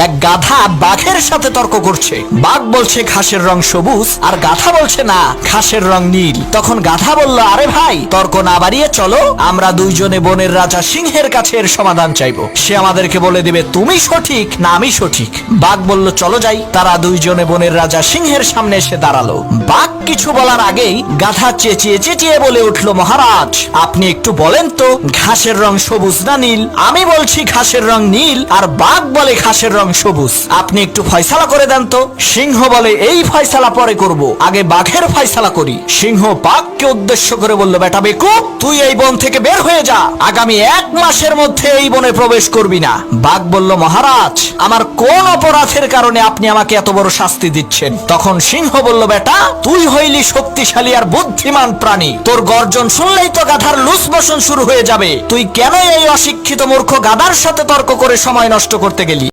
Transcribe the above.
এক গাধা বাঘের সাথে তর্ক করছে। বাঘ বলছে ঘাসের রং সবুজ, আর গাধা বলছে না, ঘাসের রং নীল। তখন গাধা বলল, আরে ভাই, তর্ক না বাড়িয়ে চলো, আমরা দুইজনে বনের রাজা সিংহের কাছে এর সমাধান চাইবো। সে আমাদেরকে বলে দিবে তুমি সঠিক না আমি সঠিক। বাঘ বলল, চলো যাই। তারা দুইজনে বনের রাজা সিংহের সামনে এসে দাঁড়ালো। বাঘ কিছু বলার আগেই গাধা চেঁচিয়ে চেঁচিয়ে বলে উঠলো, মহারাজ, আপনি একটু বলেন তো ঘাসের রং সবুজ না নীল? আমি বলছি ঘাসের রং নীল, আর বাঘ বলে ঘাসের রং সবুজ। আপনি একটু ফয়সালা করে দেন তো। সিংহ বলে, এই ফয়সালা পরে করব, আগে বাঘের ফয়সালা করি। সিংহ বাঘকে উদ্দেশ্য করে বলল, বেটা বেকুব, তুই এই বন থেকে বের হয়ে যা, আগামী 1 মাসের মধ্যে এই বনে প্রবেশ করবি না। বাঘ বলল, মহারাজ, আমার কোন অপরাধের কারণে আপনি আমাকে এত বড় শাস্তি দিচ্ছেন? তখন সিংহ বলল, বেটা, তুই হইলি শক্তিশালী আর বুদ্ধিমান প্রাণী, তোর গর্জন শুনলেই তো গাধার লুস মোশন শুরু হয়ে যাবে। তুই কেন এই অশিক্ষিত মূর্খ গাধার সাথে তর্ক করে সময় নষ্ট করতে গেলি?